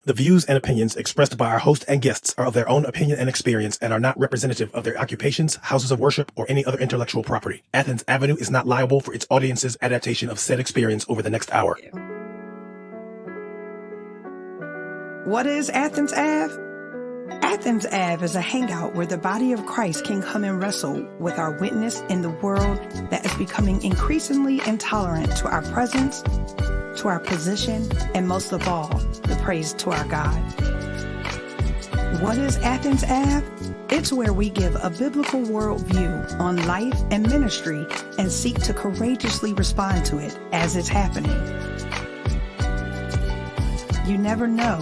The views and opinions expressed by our host and guests are of their own opinion and experience and are not representative of their occupations, houses of worship, or any other intellectual property. Athens Avenue is not liable for its audience's adaptation of said experience over the next hour. What is Athens Ave? Athens Ave is a hangout where the body of Christ can come and wrestle with our witness in the world that is becoming increasingly intolerant to our presence, to our position, and most of all, the praise to our God. What is Athens Ave? It's where we give a biblical worldview on life and ministry and seek to courageously respond to it as it's happening. You never know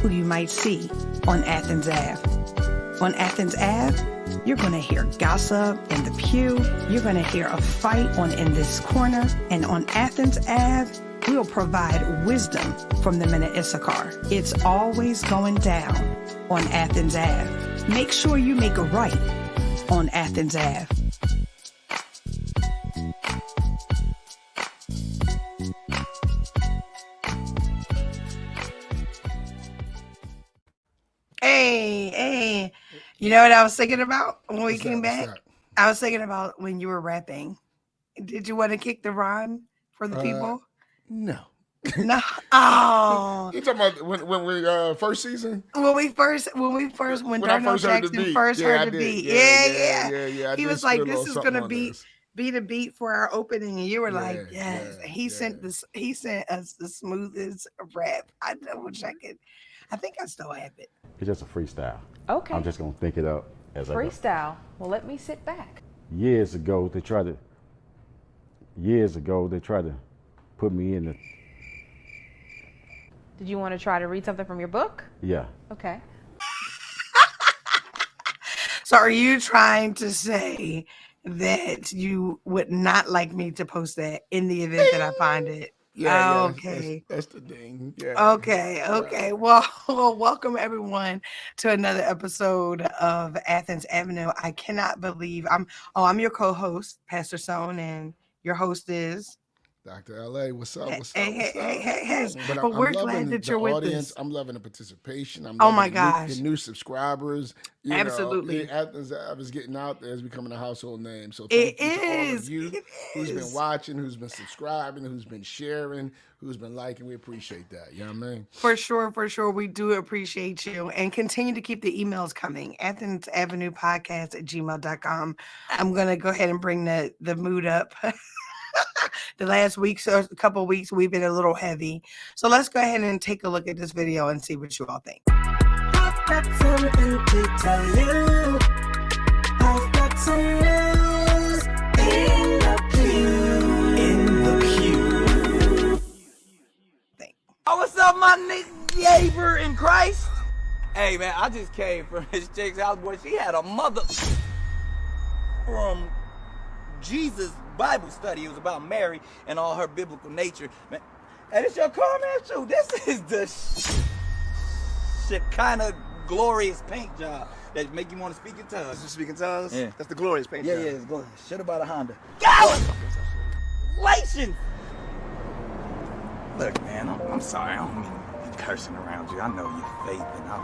who you might see on Athens Ave. On Athens Ave, you're going to hear gossip in the pew. You're going to hear a fight on in this corner. And on Athens Ave, we'll provide wisdom from the men of Issachar. It's always going down on Athens Ave. Make sure you make a right on Athens Ave. Hey, you know what I was thinking about when we came back? I was thinking about when you were rapping. Did you want to kick the rhyme for the people? No. No. Oh. You talking about when we first season? When Darnell Jackson first heard the beat. Yeah. He was like, "This is gonna be the beat for our opening," and you were like, "Yes." He sent us the smoothest rap. I wish I could. I think I still have it. It's just a freestyle. Okay. I'm just gonna think it up as I go. Freestyle. Well, let me sit back. Years ago, they tried to put me in the. Did you want to try to read something from your book? Yeah. Okay. So are you trying to say that you would not like me to post that in the event that I find it? Yeah. Okay. That's the thing. Yeah. Okay. Well, welcome everyone to another episode of Athens Avenue. I cannot believe I'm your co-host, Pastor Sone, and your host is Dr. LA. What's up? Hey. But we're glad that you're with us. I'm loving the participation. Oh my gosh. The new subscribers. Absolutely. Athens Ave is getting out there, is becoming a household name. So it thank you to all is. of you who's been watching, who's been subscribing, who's been sharing, who's been liking. We appreciate that. You know what I mean? For sure. We do appreciate you. And continue to keep the emails coming. Athens Avenue Podcast at gmail.com. I'm going to go ahead and bring the mood up. The last week, so a couple of weeks, we've been a little heavy. So let's go ahead and take a look at this video and see what you all think. I've got something to tell you. I've got some news in the pew. Oh, what's up, my neighbor in Christ? Hey, man, I just came from his chick's house, boy. She had a mother from Jesus Bible study. It was about Mary and all her biblical nature. Man, hey, this your car, man? Shoot, this is the Shekinah glorious paint job that make you want to speak in tongues. Is you speaking tongues? Yeah. That's the glorious paint job. Yeah, it's glorious. Shit about a Honda. Congratulations! Look, man, I'm sorry. I don't mean to be cursing around you. I know your faith, and I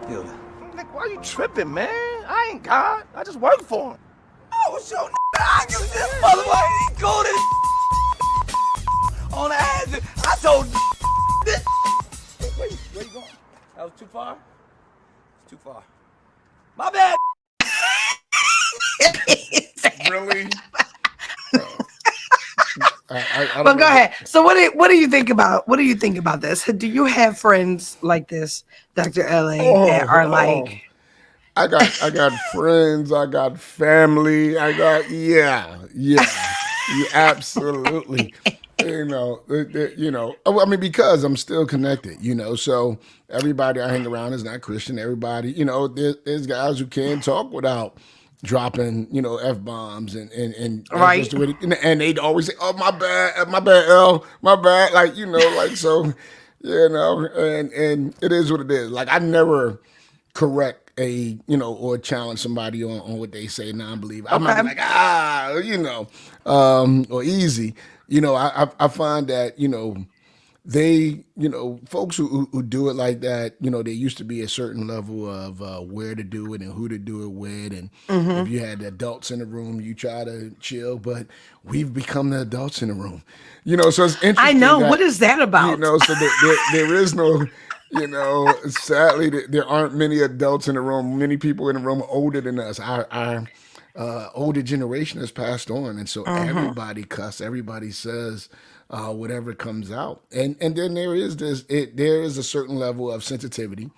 feel it. Like, why are you tripping, man? I ain't God. I just work for him. Oh, so I knew this motherfucker. He called it on the hazard. I told this. Wait, where you going? That was too far? It's too far. My bad. Really? But go ahead. So what do you think about this? Do you have friends like this, Dr. LA, that are like? I got friends, I got family, yeah, absolutely. I mean, because I'm still connected, so everybody I hang around is not Christian. Everybody, there's guys who can't talk without dropping, F-bombs and right. And they'd always say, "Oh, my bad, L, my bad," so, and it is what it is. Like, I never correct or challenge somebody on what they say non-believer. I'm not like, or easy. I find that, they, folks who do it like that, there used to be a certain level of where to do it and who to do it with. And if you had adults in the room, you try to chill, but we've become the adults in the room, so it's interesting. I know. What is that about? So there is no, sadly, there aren't many adults in the room. Many people in the room are older than us. Our older generation has passed on. And so everybody cuss, everybody says, whatever comes out, and then there is there is a certain level of sensitivity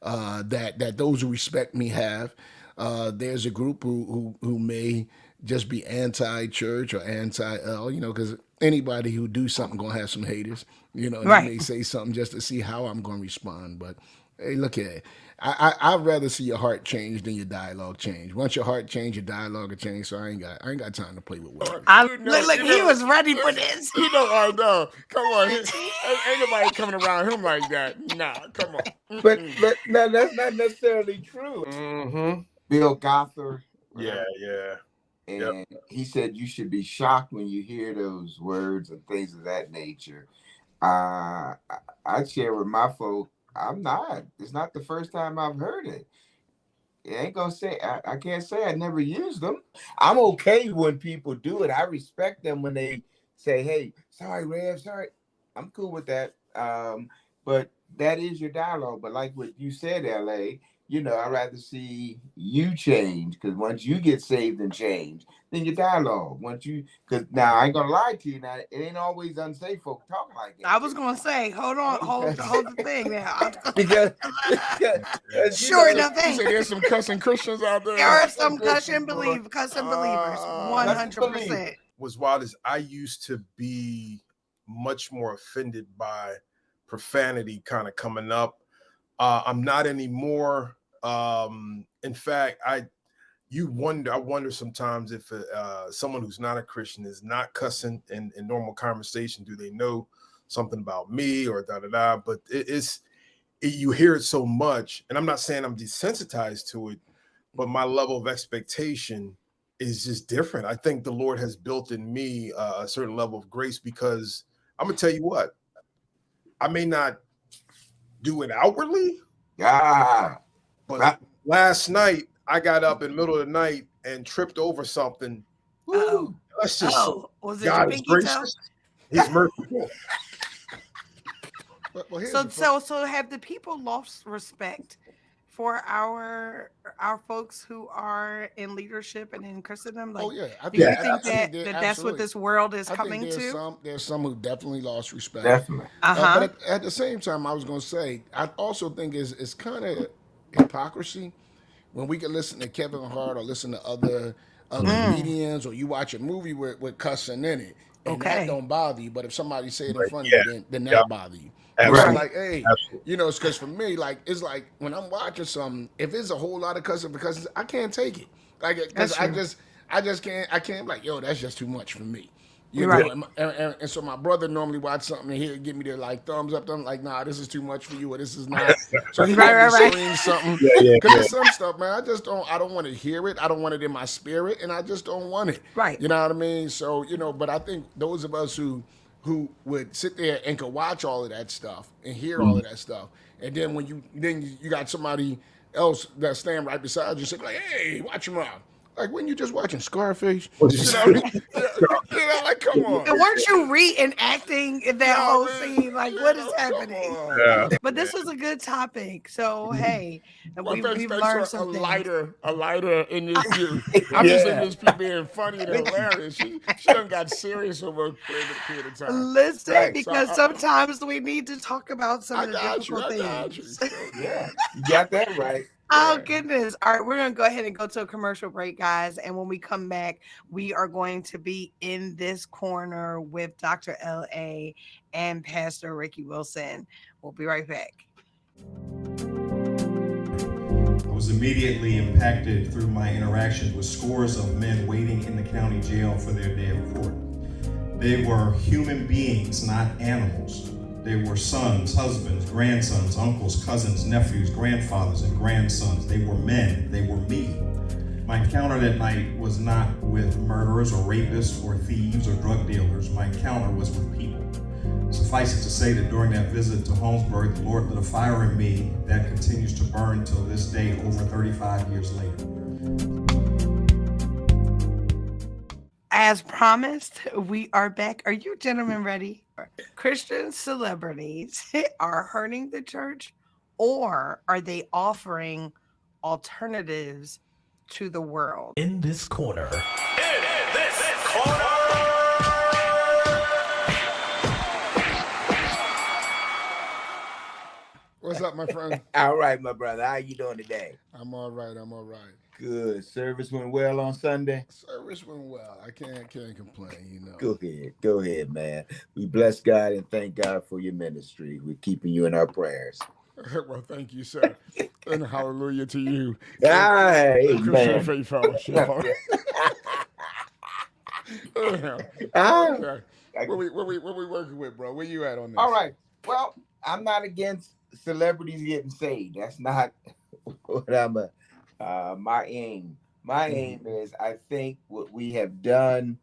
that those who respect me have. There's a group who may just be anti-church or anti-L, because anybody who do something gonna have some haters, and Right. they may say something just to see how I'm gonna respond. But hey, look at it. I'd rather see your heart change than your dialogue change. Once your heart change, your dialogue will change. So I ain't got time to play with words. Look, he was ready for this. I know. Come on, ain't nobody coming around him like that. Nah, come on. But no, that's not necessarily true. Mm-hmm. Bill Gothard. Yeah, yeah. And he said you should be shocked when you hear those words and things of that nature. I share with my folk. I'm not. It's not the first time I've heard it. I ain't gonna say. I can't say I never used them. I'm okay when people do it. I respect them when they say, "Hey, sorry, Rev, sorry." I'm cool with that. But that is your dialogue. But like what you said, LA, I'd rather see you change, because once you get saved and change, then your dialogue. Because now I ain't gonna lie to you. Now it ain't always unsafe folk talking like that. I was gonna say, hold the thing now. because Sure enough, You say there's some cussing Christians out there. there are some cussing believers, 100%. Was wild is I used to be much more offended by profanity kind of coming up. I'm not anymore. In fact, I wonder sometimes if someone who's not a Christian is not cussing in normal conversation. Do they know something about me or da-da-da? But you hear it so much, and I'm not saying I'm desensitized to it, but my level of expectation is just different. I think the Lord has built in me a certain level of grace, because I'm gonna tell you what, I may not do it outwardly, but last night I got up in the middle of the night and tripped over something. Oh, That's just was it God your is pinky toe? gracious. He's merciful. Well, here's the So have the people lost respect for our folks who are in leadership and in Christendom? Like, do you think that's what this world is coming to? There's some who definitely lost respect. Definitely. But at the same time, I was going to say, I also think it's kind of hypocrisy when we can listen to Kevin Hart or listen to other comedians, or you watch a movie with cussing in it, and that don't bother you. But if somebody say it in front of you, then that bother you. Absolutely. Like, hey, it's because for me, like, it's like when I'm watching something, if it's a whole lot of cussing because I can't take it. Like, because I just can't like, yo, that's just too much for me. You know, and so my brother normally watch something and he'll give me the like thumbs up. I'm like, nah, this is too much for you, or this is not. So he might scream something. Because there's some stuff, man, I don't want to hear it. I don't want it in my spirit, and I just don't want it. Right. You know what I mean? So, but I think those of us who would sit there and could watch all of that stuff and hear all of that stuff, and then when you got somebody else that's standing right beside you, saying like, hey, watch your mouth. Like, when you just watching Scarface, like, come on. And weren't you reenacting that whole scene? Like, what is happening? But this was a good topic. So, hey, we've learned something. A lighter in this pew. I'm just in this pew being funny and hilarious. She done got serious over a period of time. Listen, because sometimes we need to talk about some of the difficult things. You got that right. Oh, goodness. All right, we're going to go ahead and go to a commercial break, guys. And when we come back, we are going to be in this corner with Dr. L.A. and Pastor Ricky Wilson. We'll be right back. I was immediately impacted through my interactions with scores of men waiting in the county jail for their day of court. They were human beings, not animals. They were sons, husbands, grandsons, uncles, cousins, nephews, grandfathers, and grandsons. They were men. They were me. My encounter that night was not with murderers or rapists or thieves or drug dealers. My encounter was with people. Suffice it to say that during that visit to Holmesburg, the Lord lit a fire in me that continues to burn till this day, over 35 years later. As promised, we are back. Are you gentlemen ready? Christian celebrities are hurting the church, or are they offering alternatives to the world? In this corner. What's up, my friend? All right, my brother. How you doing today? I'm all right. I'm all right. Good. Service went well on Sunday? Service went well. I can't complain, you know. Go ahead, man. We bless God and thank God for your ministry. We're keeping you in our prayers. Well, thank you, sir. And hallelujah to you. Amen. Faith Fellowship. Ah. What we working with, bro? Where you at on this? All right. Well, I'm not against celebrities getting saved. That's not what I'm my aim. My aim is, I think what we have done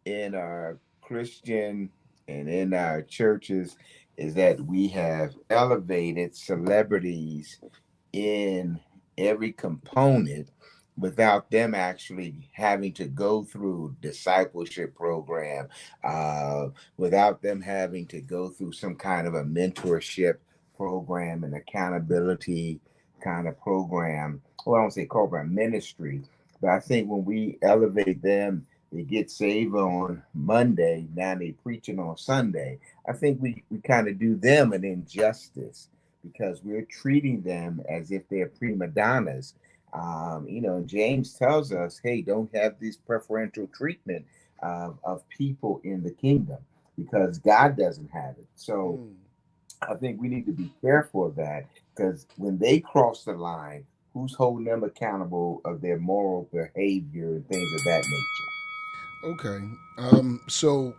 in our Christian and in our churches is that we have elevated celebrities in every component without them actually having to go through discipleship program, without them having to go through some kind of a mentorship program and accountability kind of program. Well, I don't say program, ministry, but I think when we elevate them, they get saved on Monday, now they preaching on Sunday. I think we kind of do them an injustice because we're treating them as if they're prima donnas. James tells us, hey, don't have this preferential treatment of people in the kingdom because God doesn't have it. So I think we need to be careful of that because when they cross the line, who's holding them accountable of their moral behavior and things of that nature? Okay. So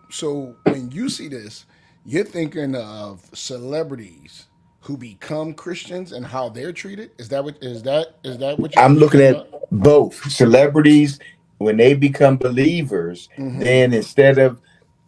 when you see this, you're thinking of celebrities who become Christians and how they're treated. Is that what you're I'm looking at about? both celebrities when they become believers, then instead of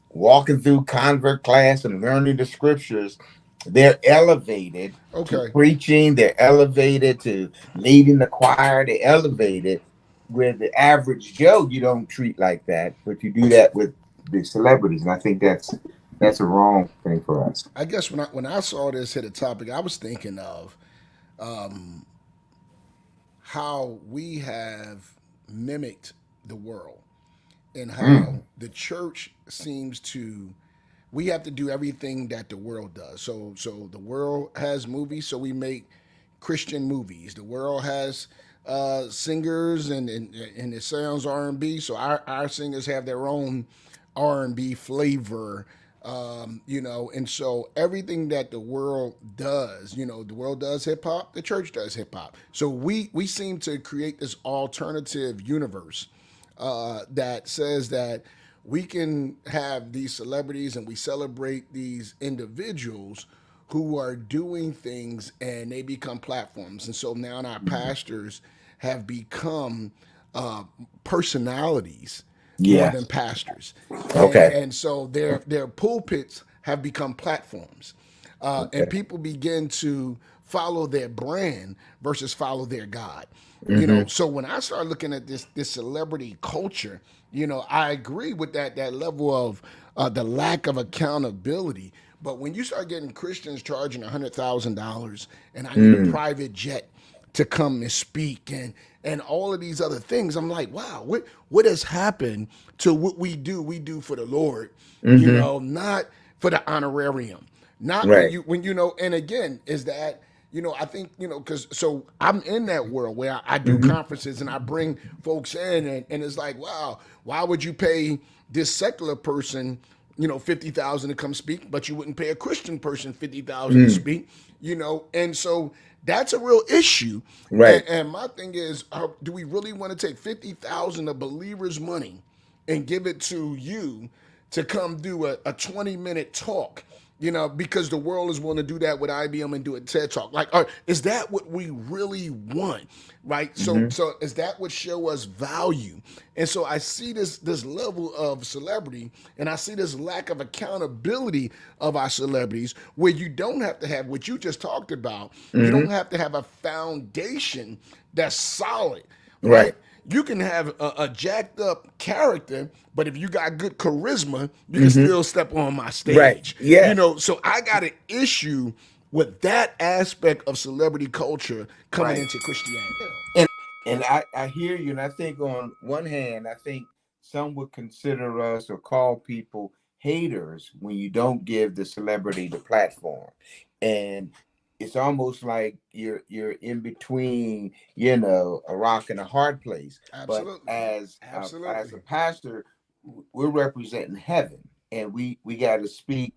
walking through convert class and learning the scriptures, they're elevated to preaching, they're elevated to leading the choir, they're elevated. Where the average Joe, you don't treat like that, but you do that with the celebrities. And I think that's a wrong thing for us. I guess when I saw this hit a topic, I was thinking of how we have mimicked the world and how the church seems to, we have to do everything that the world does. So the world has movies, so we make Christian movies. The world has singers and it sounds R&B, so our singers have their own R&B flavor. And so everything that the world does, the world does hip hop, the church does hip hop. So we seem to create this alternative universe that says that we can have these celebrities and we celebrate these individuals who are doing things and they become platforms. And so now our pastors have become personalities more than pastors. And so their pulpits have become platforms. And people begin to follow their brand versus follow their God. So when I start looking at this celebrity culture, I agree with that level of the lack of accountability. But when you start getting Christians charging $100,000 and I need a private jet to come and speak and all of these other things, I'm like, wow, what has happened to what we do for the Lord, not for the honorarium, not when and again, is that, I think, because so I'm in that world where I do conferences and I bring folks in and it's like, wow, why would you pay this secular person, $50,000 to come speak, but you wouldn't pay a Christian person $50,000 to speak, and so that's a real issue. Right. And my thing is, do we really want to take $50,000 of believers' money and give it to you to come do a 20-minute talk, Because the world is willing to do that with IBM and do a TED Talk. Like, is that what we really want, right? So is that what show us value? And so I see this level of celebrity, and I see this lack of accountability of our celebrities, where you don't have to have what you just talked about. You don't have to have a foundation that's solid, right? You can have a jacked up character, but if you got good charisma, you can still step on my stage. So I got an issue with that aspect of celebrity culture coming into Christianity. And I hear you, and I think on one hand, I think some would consider us or call people haters when you don't give the celebrity the platform. And it's almost like you're in between, a rock and a hard place. Absolutely. But as a pastor, we're representing heaven, and we got to speak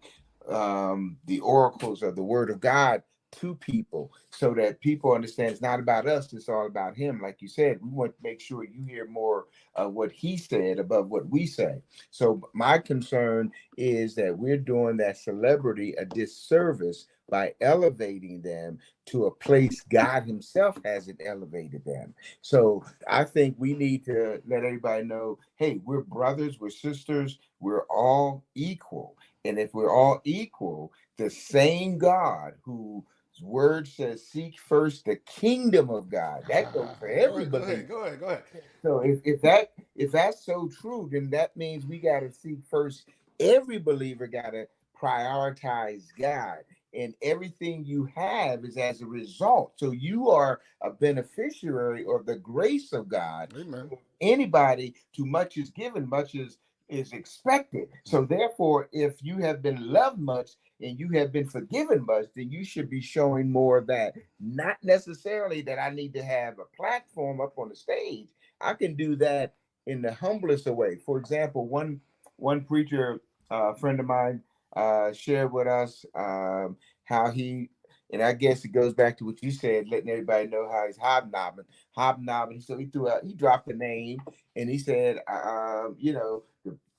the oracles of the word of God to people so that people understand it's not about us, it's all about him. Like you said, we want to make sure you hear more of what he said above what we say. So my concern is that we're doing that celebrity a disservice by elevating them to a place God himself hasn't elevated them. So I think we need to let everybody know, hey, we're brothers, we're sisters, we're all equal. And if we're all equal, the same God whose word says, seek first the kingdom of God. That goes for everybody. Go ahead. So if that's so true, then that means we got to seek first. Every believer got to prioritize God, and everything you have is as a result. So you are a beneficiary of the grace of God. Amen. Anybody, too much is given, much is expected. So therefore, if you have been loved much and you have been forgiven much, then you should be showing more of that. Not necessarily that I need to have a platform up on the stage. I can do that in the humblest of way. For example, one preacher, friend of mine, shared with us how he, and I guess it goes back to what you said, letting everybody know how he's hobnobbing. So he dropped a name, and he said,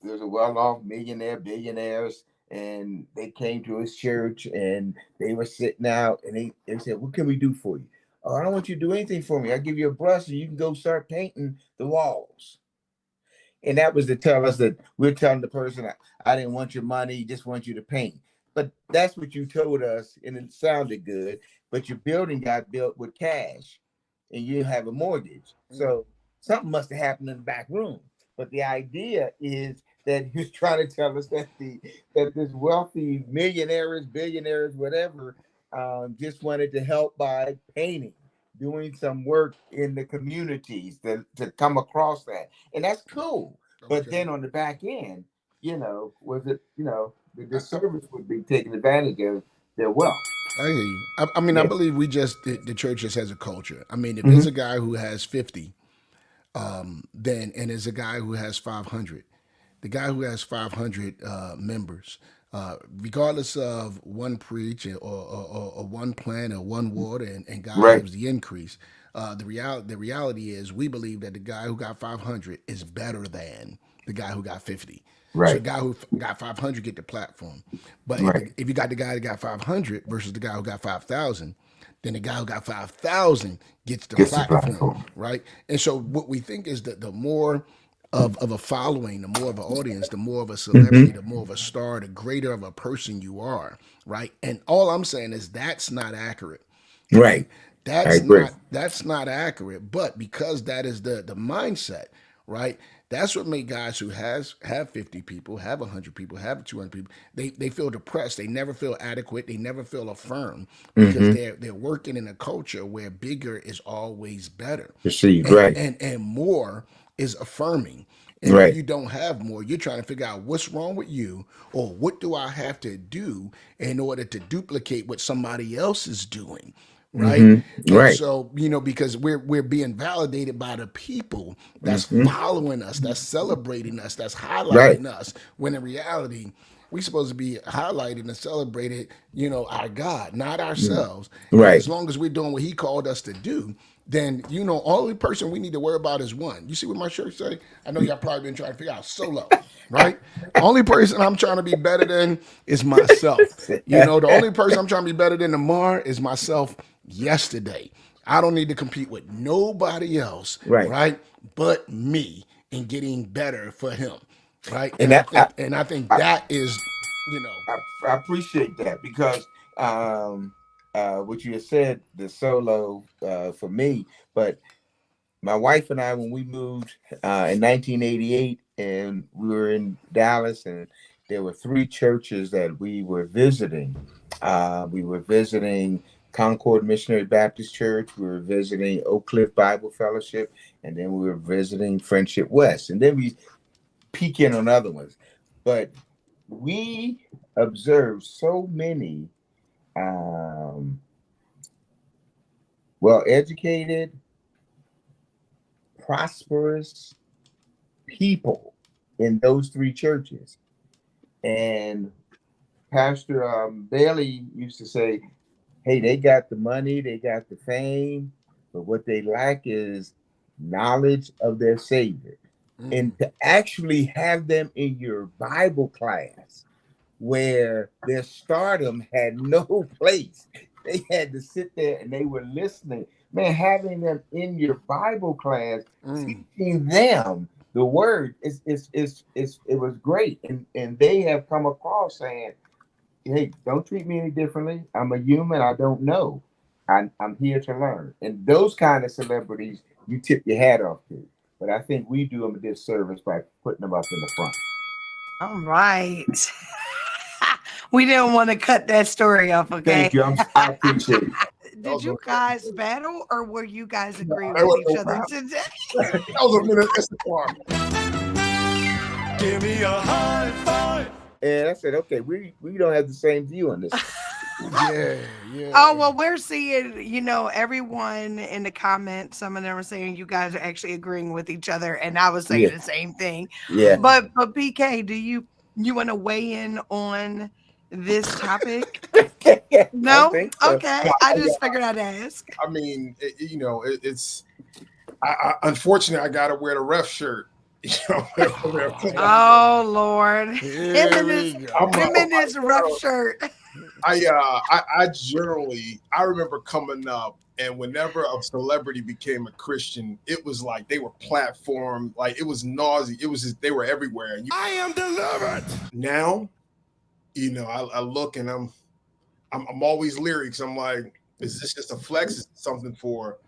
there's a well-off millionaire, billionaires, and they came to his church, and they were sitting out, and they said, what can we do for you? Oh, I don't want you to do anything for me. I'll give you a brush, and you can go start painting the walls. And that was to tell us that we're telling the person, I didn't want your money, just want you to paint. But that's what you told us, and it sounded good. But your building got built with cash, and you have a mortgage. So something must have happened in the back room. But the idea is that he was trying to tell us that this wealthy millionaires, billionaires, whatever, just wanted to help by painting, doing some work in the communities to come across that. And that's cool. Okay. But then on the back end, the service would be taking advantage of their wealth. I hear you. I believe the church just has a culture. I mean, if there's a guy who has 50, and there's a guy who has 500, the guy who has 500 members, regardless of one preach or one plant or one water, and God gives the increase. The reality is we believe that the guy who got 500 is better than the guy who got 50. Right. So the guy who got 500 get the platform. But if you got the guy that got 500 versus the guy who got 5,000, then the guy who got 5,000 gets the platform, right? And so what we think is that the more of a following, the more of an audience, the more of a celebrity, the more of a star, the greater of a person you are, right? And all I'm saying is that's not accurate. Right. That's not accurate. But because that is the mindset, right? That's what made guys who have 50 people, have 100 people, have 200 people, they feel depressed. They never feel adequate. They never feel affirmed because they're working in a culture where bigger is always better. And more is affirming. And if you don't have more, you're trying to figure out what's wrong with you, or what do I have to do in order to duplicate what somebody else is doing. Right. So, because we're being validated by the people that's following us, that's celebrating us, that's highlighting us, when in reality, we supposed to be highlighted and celebrated, our God, not ourselves. And Right. as long as we're doing what he called us to do, then, only person we need to worry about is one. You see what my shirt say? I know y'all probably been trying to figure out solo, right? Only person I'm trying to be better than is myself. The only person I'm trying to be better than tomorrow is myself yesterday. I don't need to compete with nobody else, right? But me in getting better for him, right? And I think that is, I appreciate that because what you had said, the solo for me, but my wife and I, when we moved in 1988, and we were in Dallas, and there were 3 churches that we were visiting. We were visiting Concord Missionary Baptist Church. We were visiting Oak Cliff Bible Fellowship, and then we were visiting Friendship West, and then we peek in on other ones. But we observed so many well-educated, prosperous people in those 3 churches. And Pastor Bailey used to say, hey, they got the money, they got the fame, but what they lack is knowledge of their Savior. And to actually have them in your Bible class where their stardom had no place. They had to sit there and they were listening. Man, having them in your Bible class, teaching them the word, it was great. And they have come across saying, hey, don't treat me any differently. I'm a human. I don't know. I'm here to learn. And those kind of celebrities, you tip your hat off to. But I think we do them a disservice by putting them up in the front. All right. We didn't want to cut that story off, okay? Thank you. I appreciate it. Did you guys battle, or were you guys agreeing with each other today? That was a minute Issachar. Give me a high five. And I said, okay, we don't have the same view on this. Yeah. Oh, well, we're seeing, everyone in the comments, some of them are saying you guys are actually agreeing with each other, and I was saying the same thing. Yeah. But PK, do you want to weigh in on this topic? No? So. Okay. I just figured I'd ask. I mean, unfortunately, I got to wear the ref shirt. Oh, Lord. Him in this rough shirt. I generally, I remember coming up, and whenever a celebrity became a Christian, it was like they were platformed, like it was nausea. It was just, they were everywhere. I am delivered. Now, I look and I'm always leery because I'm like, is this just a flex? Is it something for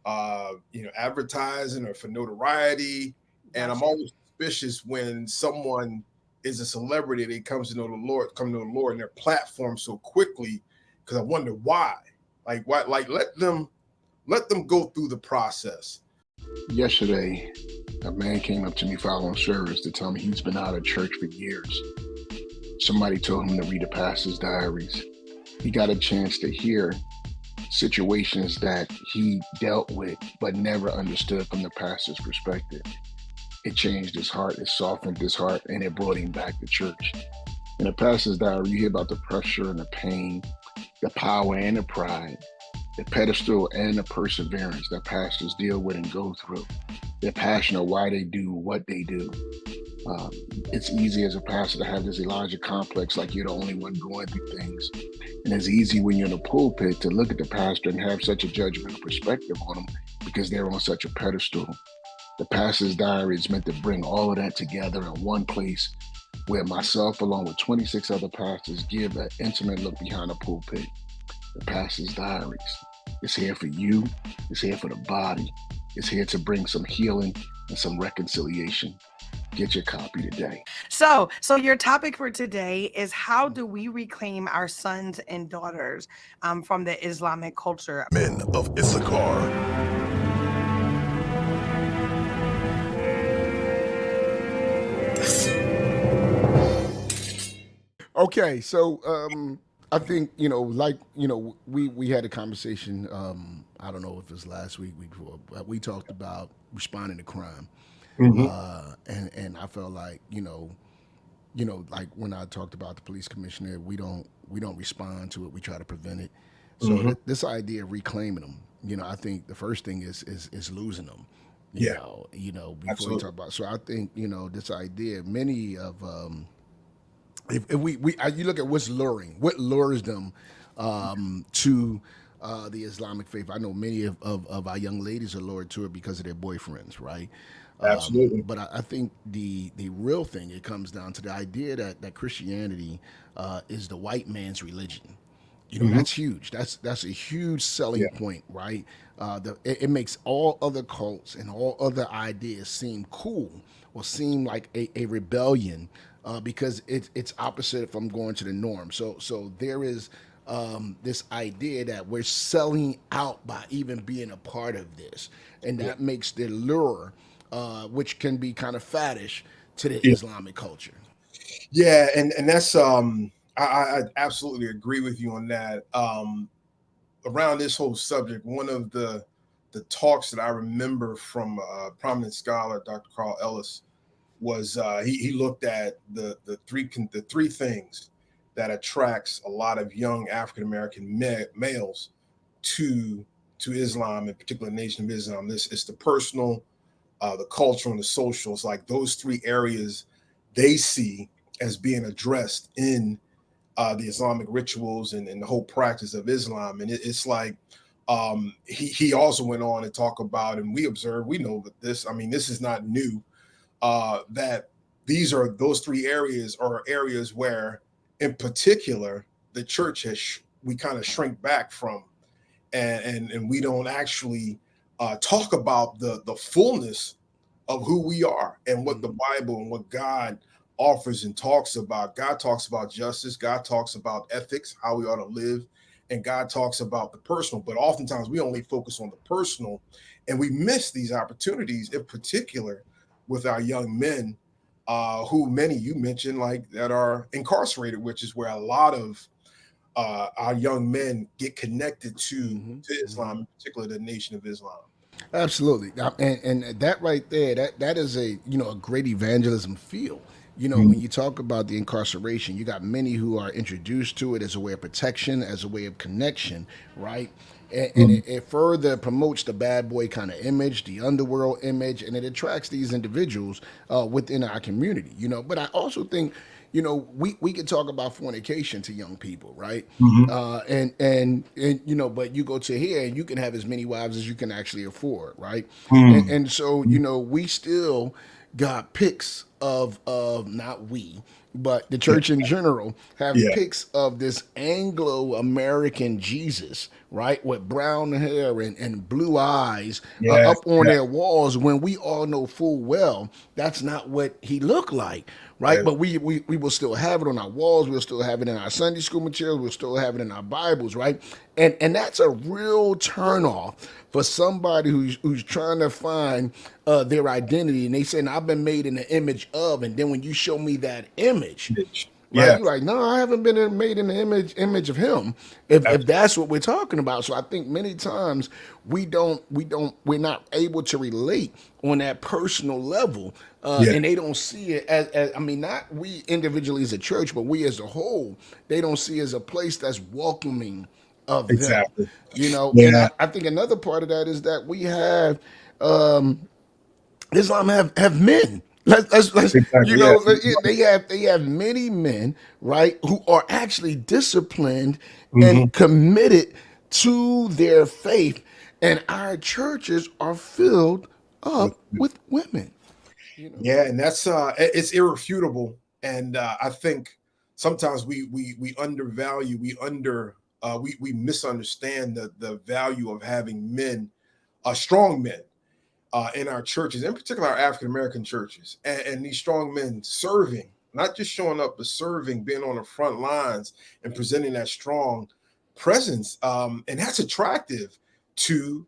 advertising or for notoriety? And I'm always suspicious when someone is a celebrity, they come to know the Lord, and they're platformed so quickly, because I wonder why. Like why? Like let them go through the process. Yesterday, a man came up to me following service to tell me he's been out of church for years. Somebody told him to read the pastor's diaries. He got a chance to hear situations that he dealt with but never understood from the pastor's perspective. It changed his heart, it softened his heart, and it brought him back to church. In the pastor's diary, you hear about the pressure and the pain, the power and the pride, the pedestal and the perseverance that pastors deal with and go through. They're passionate why they do what they do. It's easy as a pastor to have this Elijah complex, like you're the only one going through things. And it's easy when you're in the pulpit to look at the pastor and have such a judgmental perspective on them because they're on such a pedestal. The pastor's diary is meant to bring all of that together in one place where myself, along with 26 other pastors, give an intimate look behind the pulpit. The pastor's diaries. It's here for you. It's here for the body. It's here to bring some healing and some reconciliation. Get your copy today. So your topic for today is how do we reclaim our sons and daughters from the Islamic culture? Men of Issachar. Okay, so I think we had a conversation. I don't know if it was last week before, but we talked about responding to crime, and I felt like like when I talked about the police commissioner, we don't respond to it. We try to prevent it. So this idea of reclaiming them, I think the first thing is losing them. Yeah, Before we absolutely. talk about. So I think this idea, many of if you look at what's luring, what lures them to the Islamic faith. I know many of our young ladies are lured to it because of their boyfriends, right? Absolutely. But I think the real thing, it comes down to the idea that Christianity is the white man's religion. That's huge. That's a huge selling point, right? It makes all other cults and all other ideas seem cool or seem like a rebellion because it's opposite from going to the norm. So there is this idea that we're selling out by even being a part of this, and that makes the lure, which can be kind of faddish, to the Islamic culture. Yeah, and that's I absolutely agree with you on that. Around this whole subject, one of the talks that I remember from a prominent scholar, Dr. Carl Ellis, was he looked at the three things that attracts a lot of young African American males to Islam, in particular Nation of Islam. This is the personal, the cultural, and the social. It's like those three areas they see as being addressed in the Islamic rituals and the whole practice of Islam. And it's like he also went on to talk about, and we know that this is not new, that those three areas are areas where, in particular, the church we kind of shrink back from, and we don't actually talk about the fullness of who we are and what the Bible and what God offers and talks about. God talks about justice. God talks about ethics, how we ought to live, and God talks about the personal. But oftentimes we only focus on the personal, and we miss these opportunities, in particular with our young men, who many you mentioned, like, that are incarcerated, which is where a lot of our young men get connected to Islam, in particular the Nation of Islam. Absolutely, and that right there, that is a a great evangelism field. When you talk about the incarceration, you got many who are introduced to it as a way of protection, as a way of connection, right? And it further promotes the bad boy kind of image, the underworld image, and it attracts these individuals within our community. But I also think, we can talk about fornication to young people, right? And but you go to here and you can have as many wives as you can actually afford, right? And so we still got pics of not we, but the church in general have Yeah. pics of this Anglo-American Jesus, right, with brown hair and blue eyes up on their walls, when we all know full well that's not what he looked like, right? But we will still have it on our walls. We'll still have it in our Sunday school materials. We'll still have it in our Bibles, right? And that's a real turnoff for somebody who's trying to find their identity, and they say, "I've been made in the image of," and then when you show me that image, right, Yeah. you're like, "No, I haven't been made in the image of him." If that's what we're talking about. So I think many times we're not able to relate on that personal level, and they don't see it as not we individually as a church, but we as a whole, they don't see it as a place that's welcoming of them. Exactly. And I think another part of that is that we have Islam have men. Let's Exactly. they have many men, right, who are actually disciplined and committed to their faith, and our churches are filled up with women. Yeah, and that's it's irrefutable. And I think sometimes we undervalue, we misunderstand the value of having men, strong men, in our churches, in particular our African American churches, and these strong men serving, not just showing up, but serving, being on the front lines and presenting that strong presence, and that's attractive to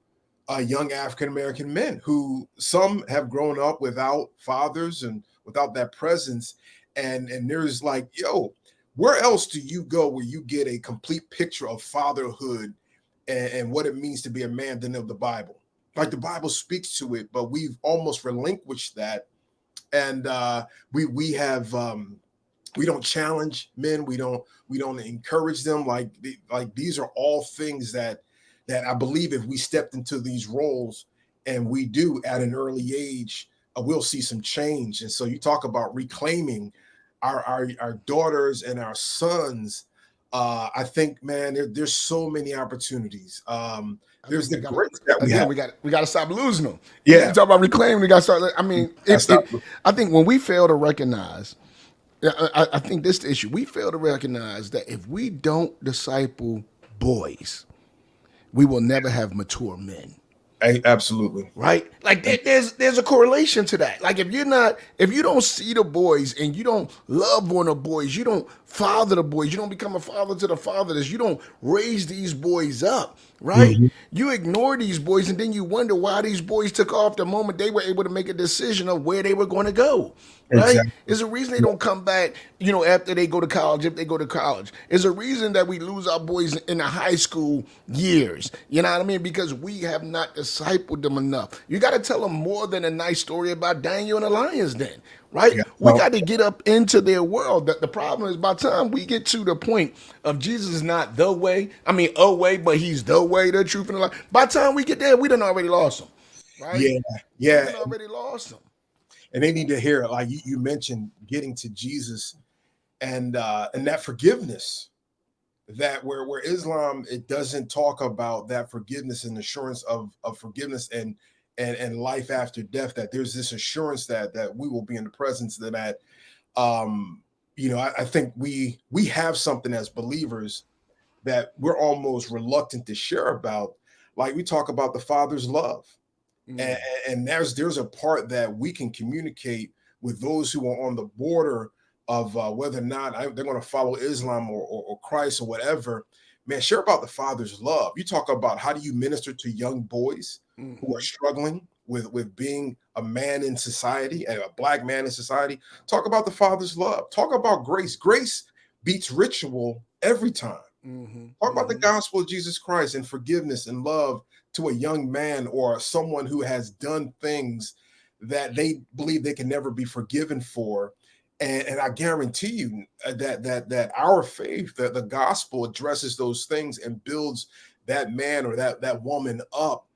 young African American men, who some have grown up without fathers and without that presence, and there's like, where else do you go where you get a complete picture of fatherhood and what it means to be a man than of the Bible? Like, the Bible speaks to it, but we've almost relinquished that, and we have challenge men. We don't encourage them. Like these are all things that I believe if we stepped into these roles, and we do at an early age, we'll see some change. And so you talk about reclaiming our daughters and our sons. I think, man, there's so many opportunities. There's the grace that we have. We got to stop losing them. Yeah. You talk about reclaiming. We got to start. I mean, I think when we fail to recognize, I think this is the issue. We fail to recognize that if we don't disciple boys, we will never have mature men. Absolutely. Right? Like there's a correlation to that. Like if you don't see the boys and you don't love on the boys, you don't father the boys, you don't become a father to the fatherless, you don't raise these boys up, right? Mm-hmm. You ignore these boys and then you wonder why these boys took off the moment they were able to make a decision of where they were going to go. Right? Exactly. There's a reason they don't come back, after they go to college, if they go to college. There's a reason that we lose our boys in the high school years. You know what I mean? Because we have not discipled them enough. You got to tell them more than a nice story about Daniel and the lion's den, right? Yeah. We got to get up into their world. The problem is by the time we get to the point of Jesus is not the way, a way, but he's the way, the truth, and the life. By the time we get there, we done already lost them, right? Yeah. We done already lost them. And they need to hear it. Like you mentioned, getting to Jesus and that forgiveness, that where Islam, it doesn't talk about that forgiveness and assurance of forgiveness and life after death, that there's this assurance that we will be in the presence of that. I think we have something as believers that we're almost reluctant to share about. Like we talk about the Father's love. And there's a part that we can communicate with those who are on the border of whether or not they're going to follow Islam or Christ or whatever. Man, share about the Father's love. You talk about how do you minister to young boys who are struggling with being a man in society and a Black man in society. Talk about the Father's love. Talk about grace. Grace beats ritual every time. Talk about the gospel of Jesus Christ and forgiveness and love to a young man or someone who has done things that they believe they can never be forgiven for. And I guarantee you that our faith, that the gospel addresses those things and builds that man or that woman up.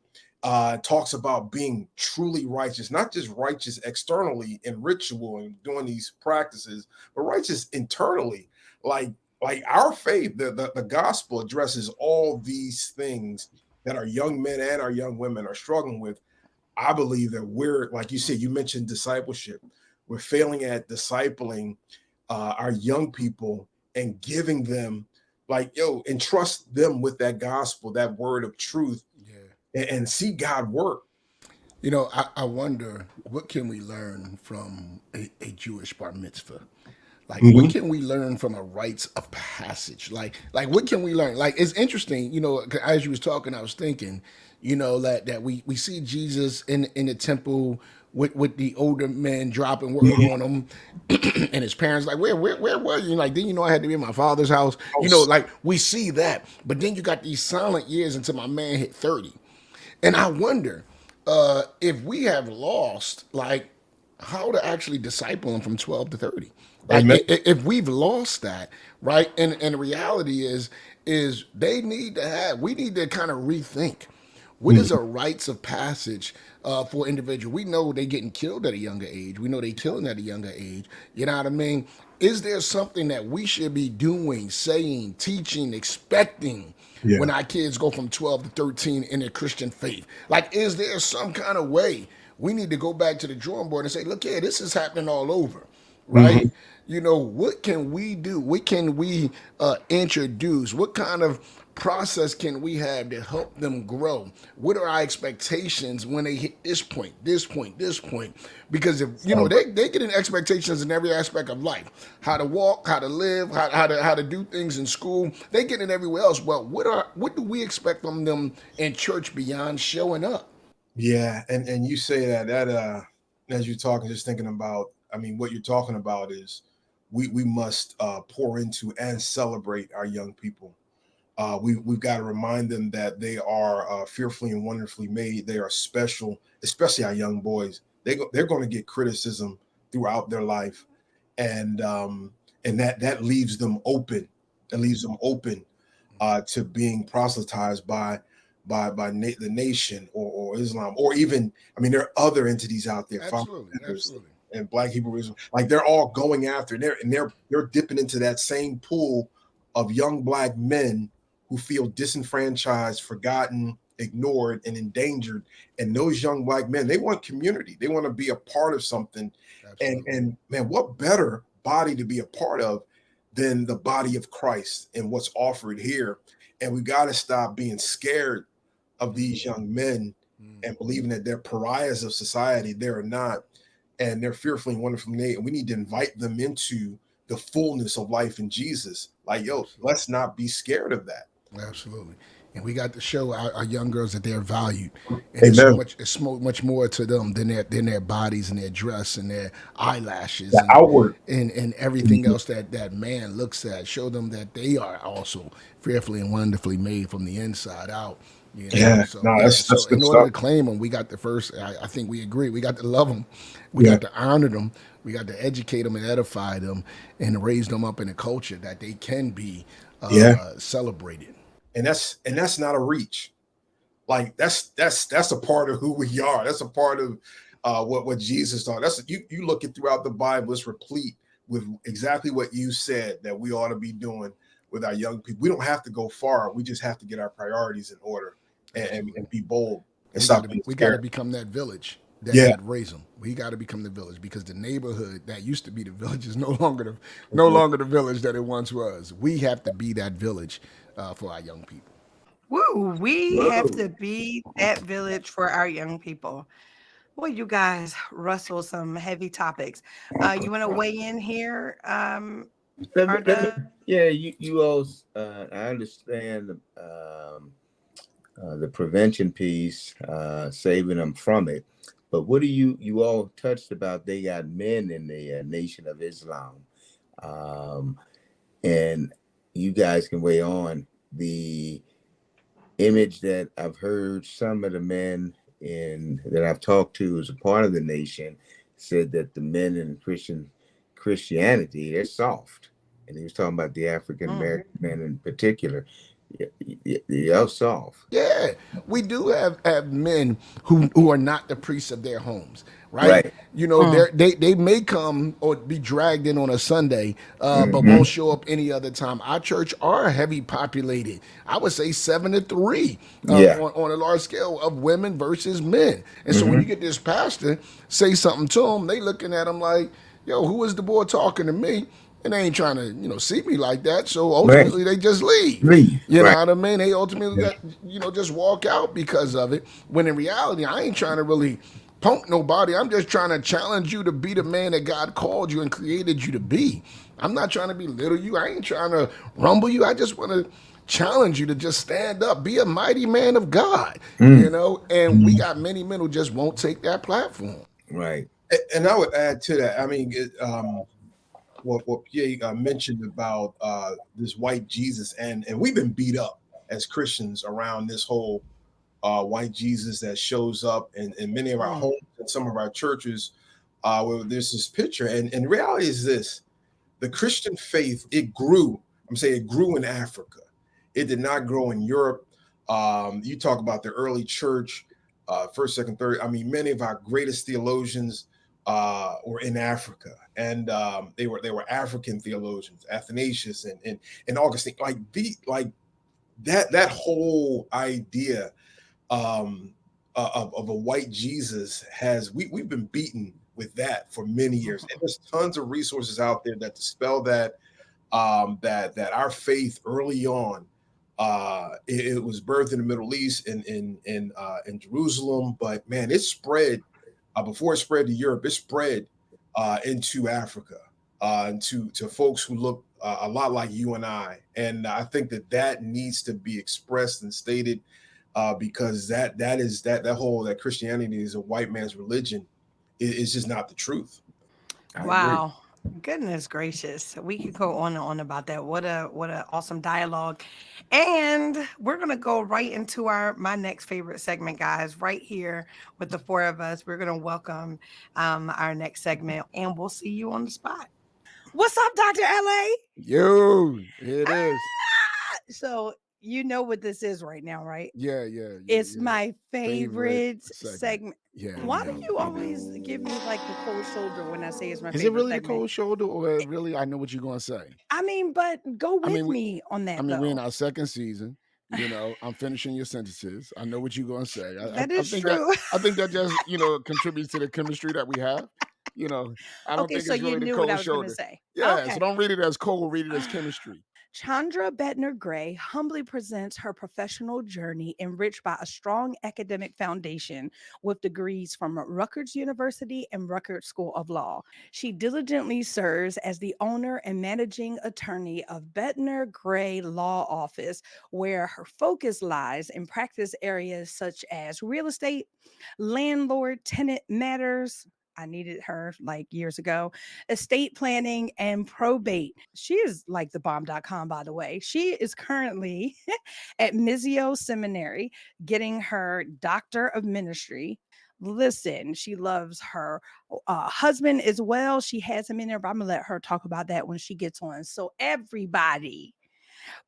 Talks about being truly righteous, not just righteous externally in ritual and doing these practices, but righteous internally. Like our faith, the gospel addresses all these things that our young men and our young women are struggling with. I believe that we're, like you said, you mentioned discipleship. We're failing at discipling our young people and giving them, entrust them with that gospel, that word of truth, and see God work. I wonder, what can we learn from a Jewish bar mitzvah? What can we learn from a rites of passage? Like what can we learn? It's interesting, as you was talking, I was thinking, that we see Jesus in the temple with the older men dropping word on him, and his parents where were you? Didn't I had to be in my father's house? We see that, but then you got these silent years until my man hit 30, and I wonder if we have lost how to actually disciple them from 12 to 30. If we've lost that, right? And the reality is we need to kind of rethink what is a rites of passage for individual. We know they're getting killed at a younger age. We know they're killing at a younger age. You know what I mean? Is there something that we should be doing, saying, teaching, expecting when our kids go from 12 to 13 in their Christian faith? Is there some kind of way we need to go back to the drawing board and say, look here, this is happening all over, right? What can we do? What can we introduce? What kind of process can we have to help them grow? What are our expectations when they hit this point? Because if they getting expectations in every aspect of life, how to walk, how to live, how to do things in school, they get it everywhere else. Well, what do we expect from them in church beyond showing up? Yeah, and you say that as you're talking, just thinking about, what you're talking about is we must pour into and celebrate our young people. We've got to remind them that they are fearfully and wonderfully made. They are special, especially our young boys. They're going to get criticism throughout their life, and and that leaves them open. It leaves them open to being proselytized by the nation or Islam, or even, I mean, there are other entities out there, Absolutely. and Black Hebrew Israel, like they're all going after, and they're dipping into that same pool of young Black men who feel disenfranchised, forgotten, ignored, and endangered. And those young Black men, they want community. They want to be a part of something. And man, what better body to be a part of than the body of Christ and what's offered here? And we got to stop being scared of these young men and believing that they're pariahs of society. They're not. And they're fearfully and wonderfully made. And we need to invite them into the fullness of life in Jesus. Like, yo, let's not be scared of that. Absolutely. And we got to show our young girls that they're valued. And it's so much more to them than their bodies and their dress and their eyelashes and outward and everything else that man looks at. Show them that they are also fearfully and wonderfully made from the inside out. You know? That's in good order stuff. to claim them, we got to first, I think we agree, we got to love them. We got to honor them. We got to educate them and edify them and raise them up in a culture that they can be celebrated. And that's not a reach. Like that's a part of who we are. That's a part of what Jesus taught. That's you look at throughout the Bible, it's replete with exactly what you said that we ought to be doing with our young people. We don't have to go far. We just have to get our priorities in order and be bold and stop being scared. We got to become that village that could raise them. We got to become the village, because the neighborhood that used to be the village is no longer the village that it once was. We have to be that village for our young people. Woo, we have to be that village for our young people. Boy, you guys rustle some heavy topics. You want to weigh in here? Yeah, you all. I understand the prevention piece, saving them from it. But what do you all touched about? They got men in the Nation of Islam, and you guys can weigh on the image that I've heard some of the men that I've talked to as a part of the nation said that the men in Christianity, they're soft. And he was talking about the African American men in particular. They're soft. Yeah, we do have men who are not the priests of their homes, right? You know, they may come or be dragged in on a Sunday, but won't show up any other time. Our church are heavy populated. I would say 7-3 on a large scale of women versus men. And so when you get this pastor say something to them, they looking at him like, yo, who is the boy talking to me? And they ain't trying to, see me like that. So ultimately, they just leave. You know what I mean? They ultimately, just walk out because of it. When in reality, I ain't trying to really punk nobody. I'm just trying to challenge you to be the man that God called you and created you to be. I'm not trying to belittle you. I ain't trying to rumble you. I just want to challenge you to just stand up, be a mighty man of God. And we got many men who just won't take that platform. Right. And I would add to that. I mean, what Pierre mentioned about this white Jesus, and we've been beat up as Christians around this whole white Jesus that shows up in many of our homes and some of our churches, where there's this picture. And the reality is this: the Christian faith, it grew. I'm saying it grew in Africa. It did not grow in Europe. You talk about the early church, first, second, third. I mean, many of our greatest theologians were in Africa, and they were African theologians, Athanasius and Augustine. Like that whole idea of a white Jesus we've been beaten with that for many years, and there's tons of resources out there that dispel that that our faith early on. It was birthed in the Middle East in Jerusalem, but man, it spread. Before it spread to Europe, it spread into Africa, and to folks who look a lot like you and I. And I think that needs to be expressed and stated, because that Christianity is a white man's religion is just not the truth. Wow. Goodness gracious. We could go on and on about that. What a awesome dialogue. And we're gonna go right into my next favorite segment, guys, right here with the four of us. We're gonna welcome our next segment, and we'll see you on the spot. What's up, Dr. LA? Yo, here it is. So you know what this is right now, right? Yeah, yeah, It's yeah. my favorite segment. segment. Yeah, Why yeah. do you always give me like the cold shoulder when I say it's my Is it favorite really the segment? cold shoulder, or really I know what you're gonna say? I mean, but go I mean, with me on that we're in though. our second season. You know, I'm finishing your sentences. I know what you're gonna say. That I is think that true. just contributes to the chemistry that we have. You know, I don't Okay, think so it's you really the knew what I cold was gonna shoulder. say. Yeah, so Okay. don't read it as cold. Read it as chemistry. Chandra Betner-Gray humbly presents her professional journey enriched by a strong academic foundation with degrees from Rutgers University and Rutgers School of Law. She diligently serves as the owner and managing attorney of Betner-Gray Law Office, where her focus lies in practice areas such as real estate, landlord tenant matters. I needed her like years ago, estate planning, and probate. She is like the bomb.com, by the way. She is currently at Mizio Seminary getting her doctor of ministry. Listen, she loves her husband as well. She has him in there, but I'm going to let her talk about that when she gets on. So, everybody,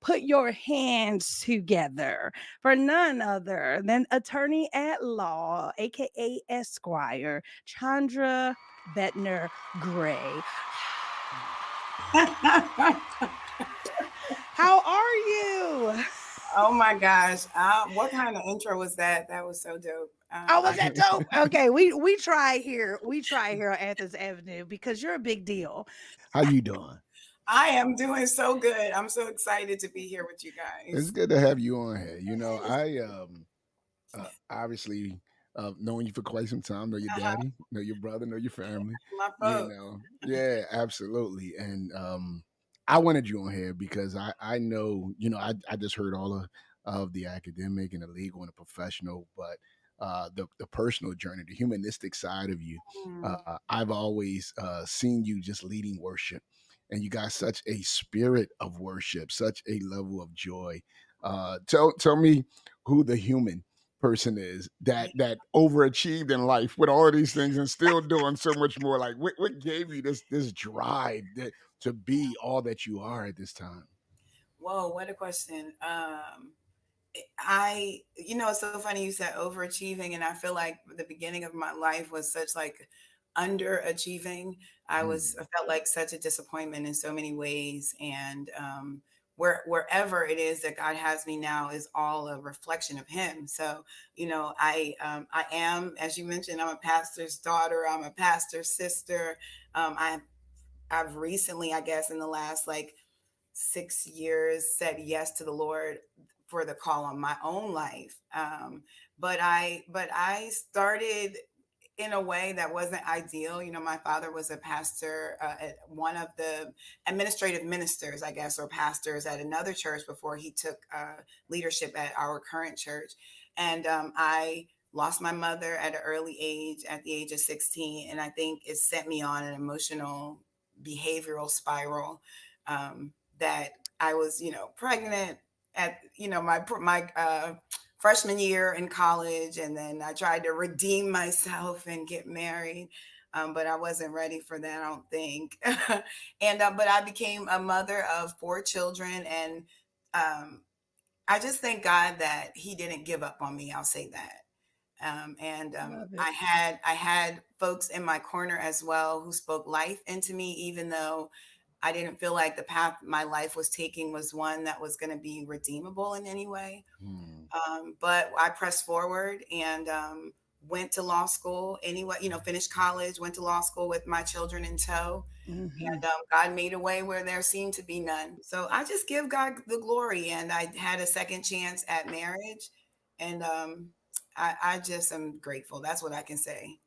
put your hands together for none other than attorney at law, aka Esquire, Chandra Betner-Gray. How are you? Oh my gosh. What kind of intro was that? That was so dope. Oh, was that dope? Okay, we try here. We try here on Athens Avenue because you're a big deal. How you doing? I am doing so good. I'm so excited to be here with you guys. It's good to have you on here. You know, I obviously known you for quite some time. Know your daddy, know your brother, know your family. My You folks. know, yeah, absolutely. And I wanted you on here because I know, I just heard all of the academic and the legal and the professional, but the personal journey, the humanistic side of you, I've always seen you just leading worship, and you got such a spirit of worship, such a level of joy. Tell me who the human person is that overachieved in life with all of these things and still doing so much more. Like what gave you this drive to be all that you are at this time? Whoa, what a question. It's so funny you said overachieving, and I feel like the beginning of my life was such like underachieving. I felt like such a disappointment in so many ways, and wherever it is that God has me now is all a reflection of Him. So I am, as you mentioned, I'm a pastor's daughter. I'm a pastor's sister. I've recently, I guess, in the last like 6 years said yes to the Lord for the call on my own life. But I started in a way that wasn't ideal. My father was a pastor, at one of the administrative ministers, I guess, or pastors at another church before he took leadership at our current church. And I lost my mother at an early age, at the age of 16. And I think it sent me on an emotional behavioral spiral, that I was, pregnant at, my freshman year in college, and then I tried to redeem myself and get married, but I wasn't ready for that, I don't think. And but I became a mother of 4 children, and I just thank God that He didn't give up on me. I'll say that. I had folks in my corner as well who spoke life into me, even though I didn't feel like the path my life was taking was one that was going to be redeemable in any way. But I pressed forward and went to law school anyway, finished college, went to law school with my children in tow. And God made a way where there seemed to be none. So I just give God the glory. And I had a second chance at marriage. And I just am grateful. That's what I can say.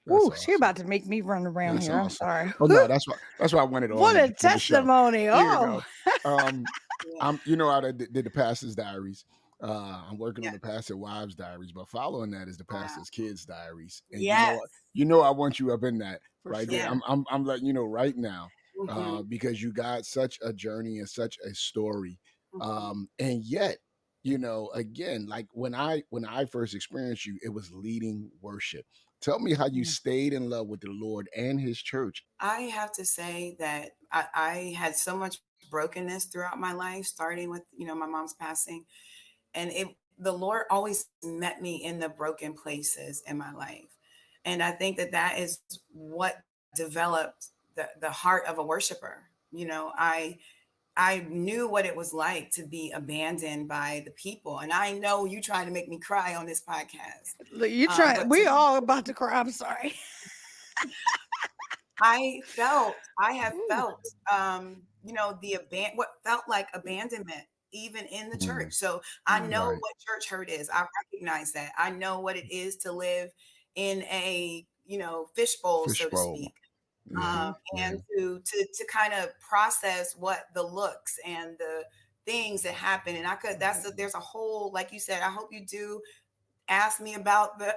Ooh, she about to make me run around That's here. I'm awesome. sorry. Oh no, that's why I wanted on What to a the show. testimony. You Oh, know, I did the pastor's diaries. I'm working on the pastor wives diaries, but following that is the pastor's kids diaries. And Yes. I want you up in that For right sure. there. I'm letting you know right now, Mhm. because you got such a journey and such a story. And yet, again, like when I first experienced you, it was leading worship. Tell me how you stayed in love with the Lord and his church. I have to say that I had so much brokenness throughout my life, starting with, my mom's passing. And the Lord always met me in the broken places in my life. And I think that is what developed the heart of a worshiper. I knew what it was like to be abandoned by the people. And I know you trying to make me cry on this podcast. Look, you try. But We all about to cry. I'm sorry. I have felt, what felt like abandonment, even in the church. So I know Right. what church hurt is. I recognize that. I know what it is to live in a, fishbowl, so to Fishbowl. speak. Yeah. And to kind of process what the looks and the things that happen. And there's a whole, like you said, I hope you do ask me about the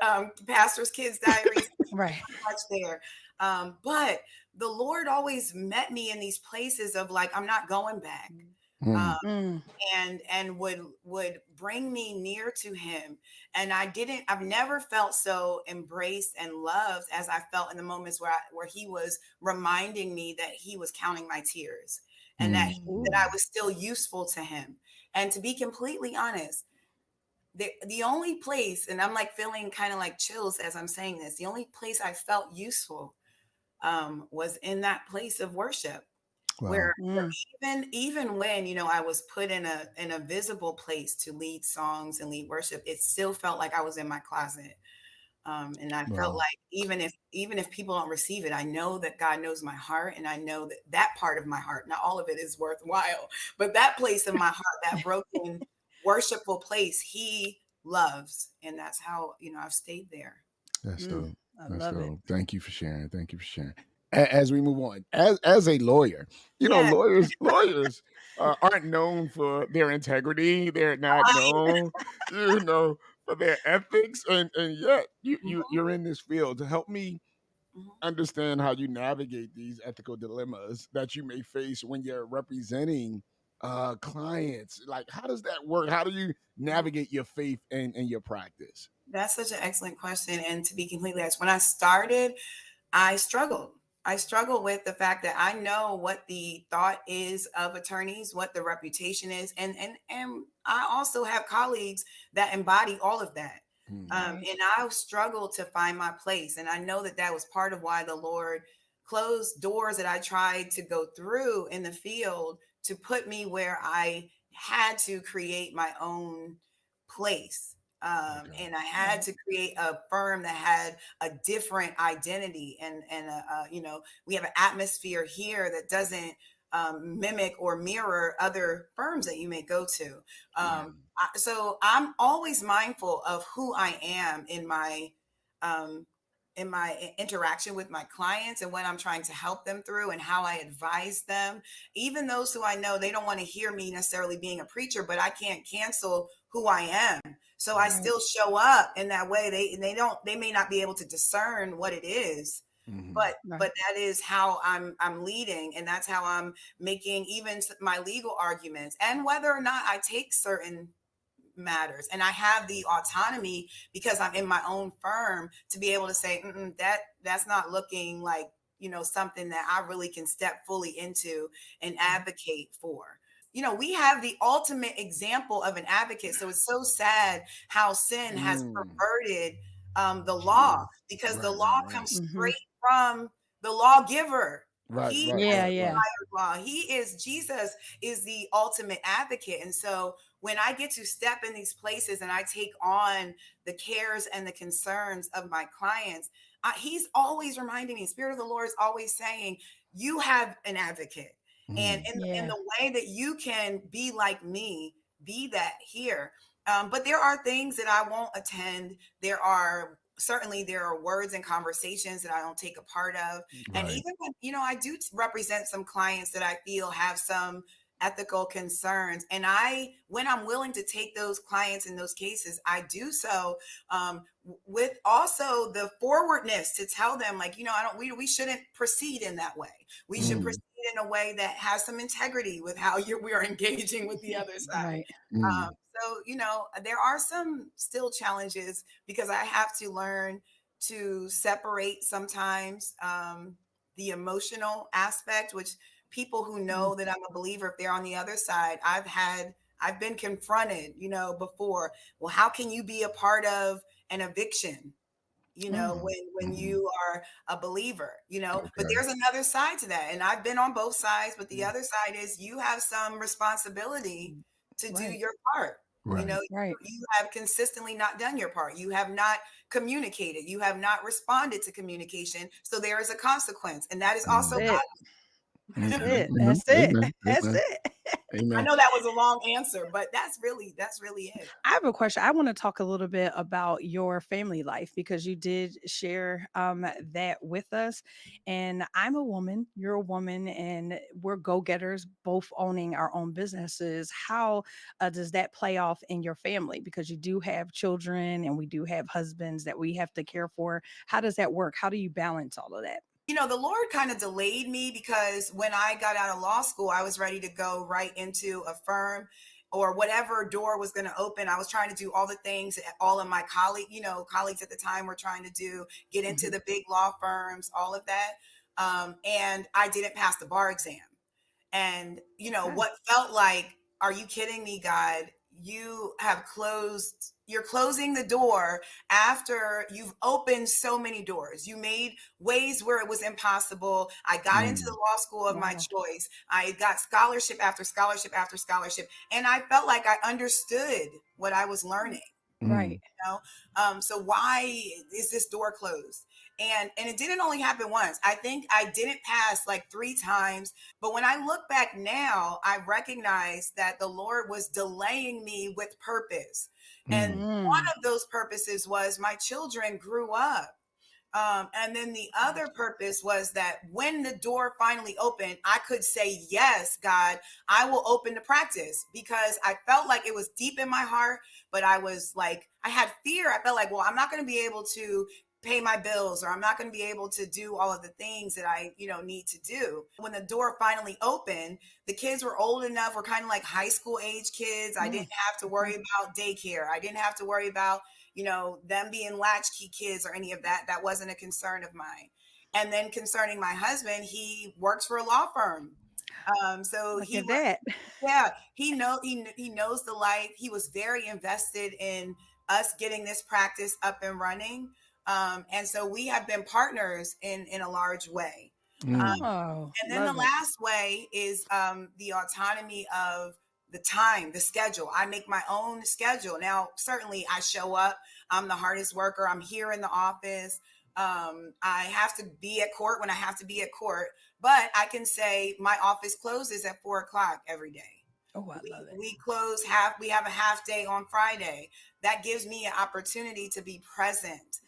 pastor's kids diaries. Right. Much there. But the Lord always met me in these places of like, I'm not going back. And would bring me near to him. And I've never felt so embraced and loved as I felt in the moments where he was reminding me that he was counting my tears and that I was still useful to him. And to be completely honest, the only place, and I'm like feeling kind of like chills as I'm saying this, the only place I felt useful was in that place of worship. Wow. Where even when I was put in a visible place to lead songs and lead worship, it still felt like I was in my closet, and I felt like even if people don't receive it, I know that God knows my heart, and I know that part of my heart, not all of it is worthwhile, but that place in my heart, that broken worshipful place, He loves, and that's how I've stayed there. That's dope. I That's love it. dope. Thank you for sharing. Thank you for sharing. As we move on, as a lawyer, Yes. lawyers aren't known for their integrity. They're not known, for their ethics, and yet you're in this field. To help me understand how you navigate these ethical dilemmas that you may face when you're representing clients. Like, how does that work? How do you navigate your faith and your practice? That's such an excellent question. And to be completely honest, when I started, I struggled. I struggled with the fact that I know what the thought is of attorneys, what the reputation is, and I also have colleagues that embody all of that. And I struggled to find my place, and I know that was part of why the Lord closed doors that I tried to go through in the field to put me where I had to create my own place. And I had to create a firm that had a different identity, and we have an atmosphere here that doesn't mimic or mirror other firms that you may go to. So I'm always mindful of who I am in my interaction with my clients and what I'm trying to help them through and how I advise them. Even those who I know, they don't want to hear me necessarily being a preacher, but I can't cancel who I am. So I still show up in that way. They may not be able to discern what it is, but that is how I'm leading, and that's how I'm making even my legal arguments, and whether or not I take certain matters. And I have the autonomy because I'm in my own firm to be able to say that's not looking like something that I really can step fully into and advocate for. We have the ultimate example of an advocate. So it's so sad how sin has perverted the law, because the law comes straight from the lawgiver. He law. Jesus is the ultimate advocate. And so when I get to step in these places and I take on the cares and the concerns of my clients, he's always reminding me, Spirit of the Lord is always saying, you have an advocate. And in the way that you can be like me, be that here. But there are things that I won't attend. There are words and conversations that I don't take a part of. And even when, I do represent some clients that I feel have some ethical concerns. And when I'm willing to take those clients in those cases, I do so with also the forwardness to tell them, like, we shouldn't proceed in that way. We should proceed it in a way that has some integrity with how we are engaging with the other side. Right. So, there are some still challenges because I have to learn to separate sometimes the emotional aspect, which people who know that I'm a believer, if they're on the other side, I've been confronted, before. Well, how can you be a part of an eviction? When you are a believer, but there's another side to that. And I've been on both sides, but the other side is you have some responsibility to do your part. Right. You have consistently not done your part. You have not communicated. You have not responded to communication. So there is a consequence. And that is also God. That's it. That's it. Amen. That's Amen. it. Amen. I know that was a long answer, but that's really it. I have a question. I want to talk a little bit about your family life because you did share that with us. And I'm a woman, you're a woman, and we're go-getters, both owning our own businesses. How does that play off in your family? Because you do have children and we do have husbands that we have to care for. How does that work? How do you balance all of that? The Lord kind of delayed me because when I got out of law school, I was ready to go right into a firm or whatever door was going to open. I was trying to do all the things that all of my colleagues at the time were trying to do, get into the big law firms, all of that. And I didn't pass the bar exam. And, what felt like, are you kidding me, God? You're closing the door after you've opened so many doors. You made ways where it was impossible. I got into the law school of my choice. I got scholarship after scholarship after scholarship. And I felt like I understood what I was learning. Right. So why is this door closed? And it didn't only happen once. I think I didn't pass like 3 times. But when I look back now, I recognize that the Lord was delaying me with purpose. And one of those purposes was my children grew up. And then the other purpose was that when the door finally opened, I could say, yes, God, I will open the practice, because I felt like it was deep in my heart, but I was like, I had fear. I felt like, well, I'm not going to be able to pay my bills, or I'm not going to be able to do all of the things that I, need to do. When the door finally opened, the kids were old enough, were kind of like high school age kids. I didn't have to worry about daycare. I didn't have to worry about them being latchkey kids or any of that. That wasn't a concern of mine. And then concerning my husband, he works for a law firm. So Look at that. he knows the life. He was very invested in us getting this practice up and running. And so we have been partners in a large way. And then the last way is the autonomy of the time, the schedule. I make my own schedule. Now, certainly I show up. I'm the hardest worker. I'm here in the office. I have to be at court when I have to be at court, but I can say my office closes at 4:00 every day. Oh, I love it. We have a half day on Friday. That gives me an opportunity to be present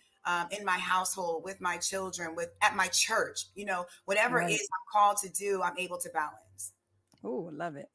in my household, with my children, at my church, whatever it is I'm called to do, I'm able to balance. Oh, I love it.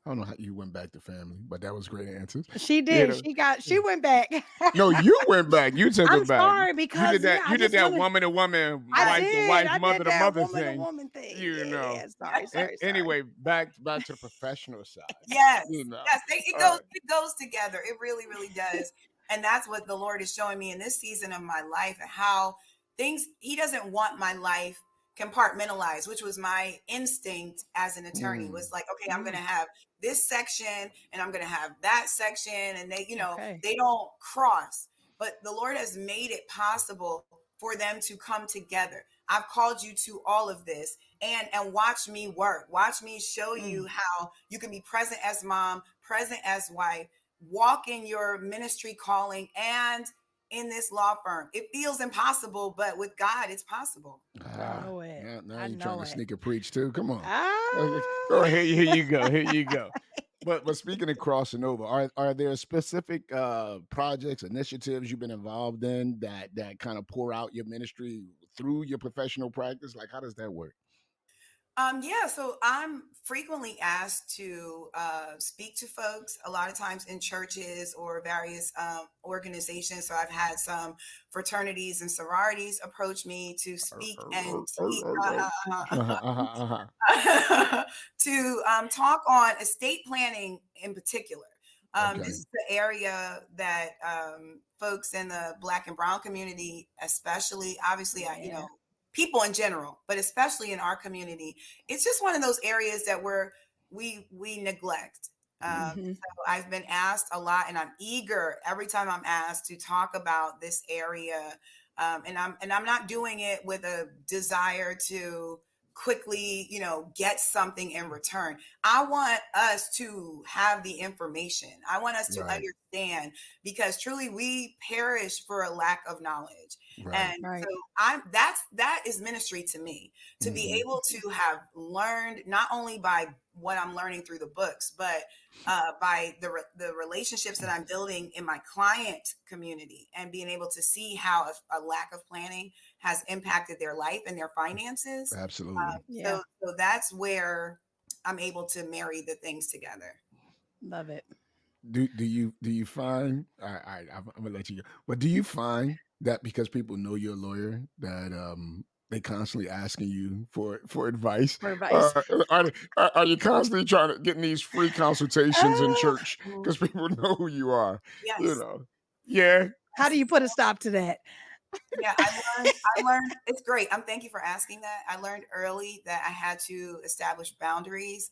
I don't know how you went back to family, but that was great answers. She did. She went back. No, you went back. You took I'm it back. sorry, because you did that. I you did just that wanna- woman to woman, I wife did. to wife, I mother did to that mother woman thing. to woman thing. You know. Yeah, sorry. Anyway, back to the professional side. Yes, Yes, it goes together. It really, really does. And that's what the Lord is showing me in this season of my life, and how He doesn't want my life compartmentalized, which was my instinct as an attorney, was like, okay, I'm going to have this section and I'm going to have that section, and they don't cross. But the Lord has made it possible for them to come together. I've called you to all of this, and watch me work. Watch me show you how you can be present as mom, present as wife, walk in your ministry calling, and in this law firm. It feels impossible, but with God, it's possible. I know it. Now I you're know trying to it. sneak a preach too. Come on. Ah. Oh, here you go. Here you go. But speaking of crossing over, are there specific projects, initiatives you've been involved in that kind of pour out your ministry through your professional practice? Like, how does that work? Yeah, so I'm frequently asked to speak to folks, a lot of times in churches or various organizations. So I've had some fraternities and sororities approach me to speak and teach, to talk on estate planning in particular. Okay. This is the area that folks in the Black and Brown community, especially, obviously, people in general, but especially in our community, it's just one of those areas that we neglect. So I've been asked a lot, and I'm eager every time I'm asked to talk about this area. And I'm not doing it with a desire to quickly, get something in return. I want us to have the information. I want us to Right. understand, because truly we perish for a lack of knowledge. Right. And so that is ministry to me, to be able to have learned not only by what I'm learning through the books, but by the relationships that I'm building in my client community, and being able to see how a lack of planning has impacted their life and their finances. Absolutely. So that's where I'm able to marry the things together. Love it. Do you find I'm gonna let you go, but do you find that because people know you're a lawyer that they constantly asking you for advice? For advice. Are you constantly trying to get these free consultations in church because people know who you are? Yes. You know, yeah. How do you put a stop to that? Yeah, I learned, it's great. Thank you for asking that. I learned early that I had to establish boundaries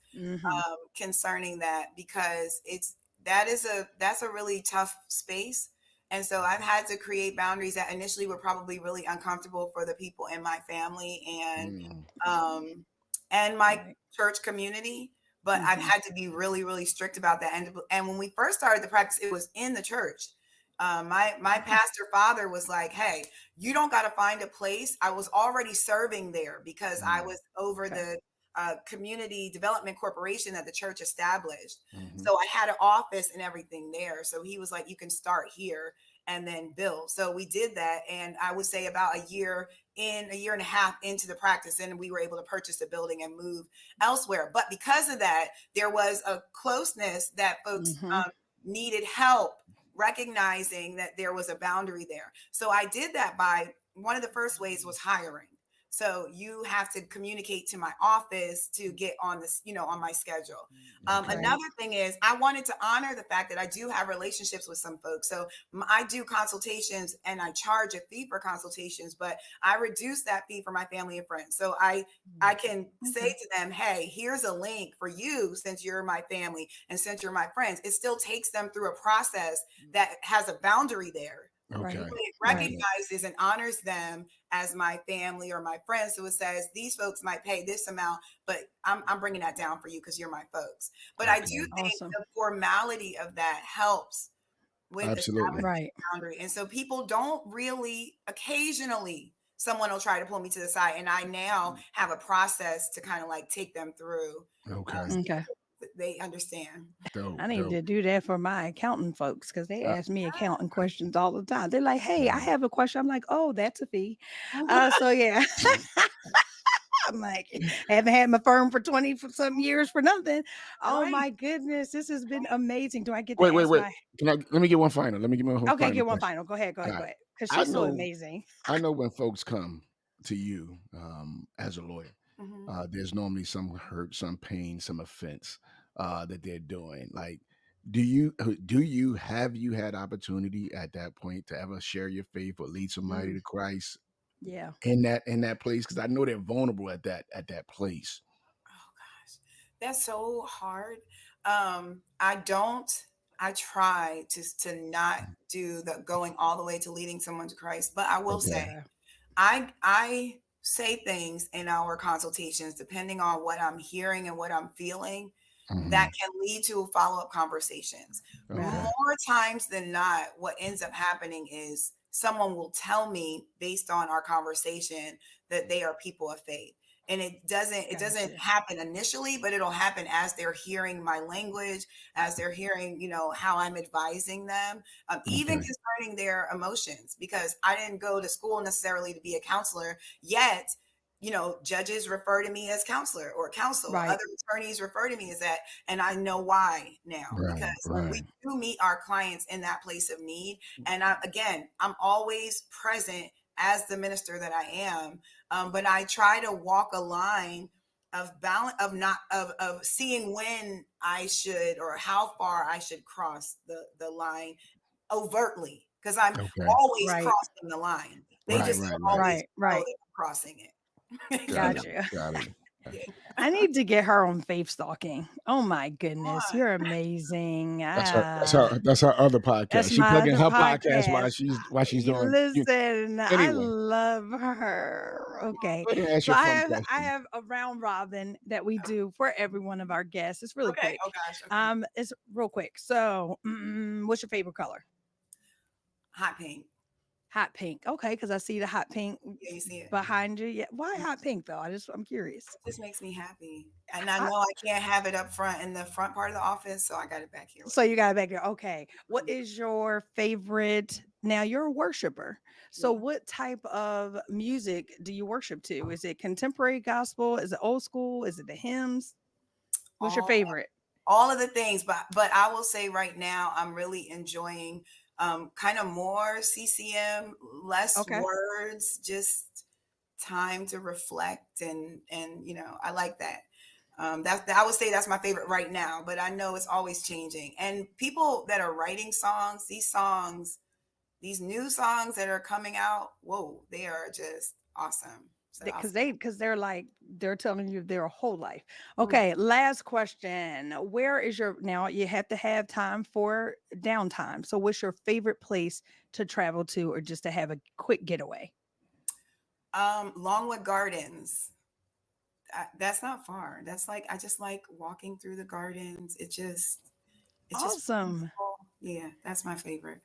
concerning that, because that's a really tough space. And so I've had to create boundaries that initially were probably really uncomfortable for the people in my family and my church community. But I've had to be really, really strict about that. And when we first started the practice, it was in the church. My pastor father was like, "Hey, you don't got to find a place." I was already serving there because I was over the community development corporation that the church established. So I had an office and everything there. So he was like, "You can start here and then build." So we did that. And I would say about a year and a half into the practice, and we were able to purchase a building and move elsewhere. But because of that, there was a closeness that folks needed help recognizing that there was a boundary there. So I did that by, one of the first ways was hiring. So you have to communicate to my office to get on this, on my schedule. Another thing is I wanted to honor the fact that I do have relationships with some folks. So I do consultations and I charge a fee for consultations, but I reduce that fee for my family and friends. So I can say to them, "Hey, here's a link for you, since you're my family and since you're my friends." It still takes them through a process that has a boundary there. Okay. But it recognizes and honors them as my family or my friends. So it says these folks might pay this amount, but I'm bringing that down for you because you're my folks. But I do think the formality of that helps with establishing a boundary. And so people don't really, occasionally someone will try to pull me to the side, and I now have a process to kind of like take them through. Okay. They understand. I need to do that for my accountant folks, because they ask me accountant questions all the time. They're like, "Hey, I have a question." I'm like, "Oh, that's a fee." So yeah. I'm like, I haven't had my firm for 20 for some years for nothing. Oh my goodness, this has been amazing. Do I get to Wait. ask Let me get one final. Let me get my whole Okay, get one question. final. Go ahead. Because I she's so know- amazing. I know when folks come to you as a lawyer, there's normally some hurt, some pain, some offense that they're doing. Like, have you had opportunity at that point to ever share your faith or lead somebody to Christ Yeah. in that place? Because I know they're vulnerable at that place. Oh gosh, that's so hard. I try to not do the going all the way to leading someone to Christ, but I will say, I say things in our consultations, depending on what I'm hearing and what I'm feeling, that can lead to follow-up conversations. More times than not, what ends up happening is someone will tell me, based on our conversation, that they are people of faith. And it doesn't happen initially, but it'll happen as they're hearing my language, as they're hearing, how I'm advising them, even concerning their emotions, because I didn't go to school necessarily to be a counselor, yet judges refer to me as counselor or counsel. Right. Other attorneys refer to me as that. And I know why now, because we do meet our clients in that place of need. And I'm always present as the minister that I am. But I try to walk a line of balance, of seeing when I should, or how far I should cross the line overtly, because I'm always crossing the line. They just don't always know that I'm crossing it. Gotcha. Got it. I need to get her on faith stalking. Oh my goodness, you're amazing. That's her other podcast. She's plugging her podcast while she's doing. Listen, I anyway. love her. Okay, ask so you a I fun question. have a round robin that we do for every one of our guests. It's really quick. Oh gosh. It's real quick. So, what's your favorite color? Hot pink. Hot pink. Okay, because I see the hot pink you see it behind you. Yeah. Why hot pink though? I'm curious. It just makes me happy. And I know I can't have it up front in the front part of the office, so I got it back here. So you got it back there. Okay. What is your favorite? Now you're a worshiper. So what type of music do you worship to? Is it contemporary gospel? Is it old school? Is it the hymns? What's your favorite? All of the things, but I will say right now I'm really enjoying kind of more CCM, less words, just time to reflect, and I like that. I would say that's my favorite right now, but I know it's always changing. And people that are writing songs, these new songs that are coming out, whoa, they are just awesome. Because they're telling you their whole life. Okay, last question. Where is now you have to have time for downtime. So what's your favorite place to travel to, or just to have a quick getaway? Longwood Gardens. That's not far. That's I just like walking through the gardens. It's awesome. Just yeah, that's my favorite.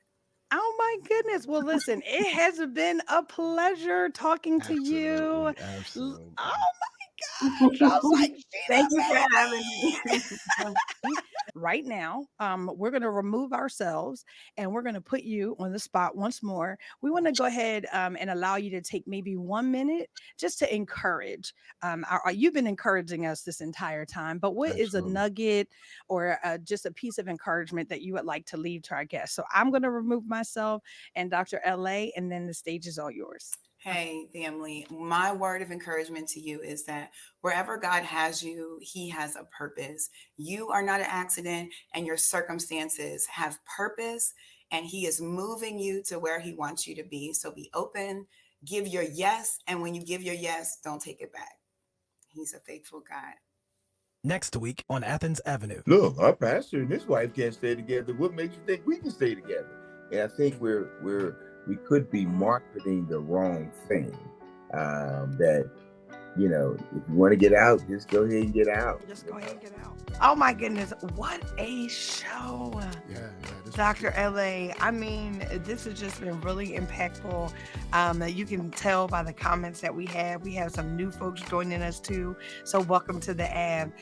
Oh my goodness. Well, listen, it has been a pleasure talking to you. Absolutely. Oh my gosh. I was like, thank you for having me. Right now, we're going to remove ourselves and we're going to put you on the spot once more. We want to go ahead and allow you to take maybe 1 minute just to encourage. You've been encouraging us this entire time, but what is a nugget or just a piece of encouragement that you would like to leave to our guests? So I'm going to remove myself and Dr. LA, and then the stage is all yours. Hey, family, my word of encouragement to you is that wherever God has you, he has a purpose. You are not an accident, and your circumstances have purpose, and he is moving you to where he wants you to be. So be open, give your yes. And when you give your yes, don't take it back. He's a faithful God. Next week on Athens Avenue. Look, our pastor and his wife can't stay together. What makes you think we can stay together? And I think we could be marketing the wrong thing. That, if you want to get out, just go ahead and get out. Just go ahead and get out. Oh my goodness, what a show. Yeah. Dr. LA, I mean, this has just been really impactful. You can tell by the comments that we have. We have some new folks joining us too. So welcome to the Av.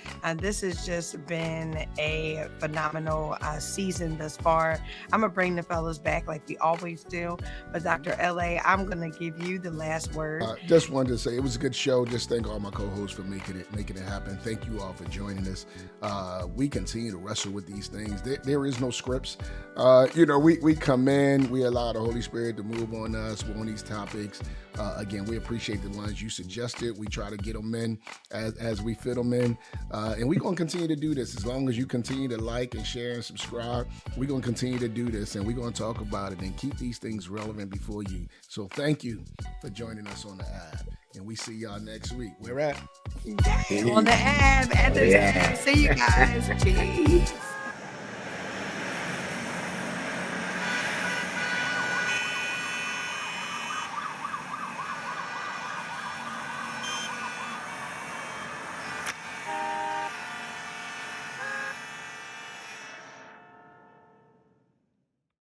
This has just been a phenomenal season thus far. I'm going to bring the fellas back like we always do. But Dr. LA, I'm going to give you the last word. Just wanted to say it was a good show. Just thank all my co-hosts for making it happen. Thank you all for joining us. We continue to wrestle with these things. There is no scripts. We come in, we allow the Holy Spirit to move on us on these topics. Again, we appreciate the ones you suggested. We try to get them in as we fit them in. And we're going to continue to do this. As long as you continue to like and share and subscribe, we're going to continue to do this, and we're going to talk about it and keep these things relevant before you. So thank you for joining us on the Av. And we see y'all next week. Where at? On the Av. See you guys. Peace.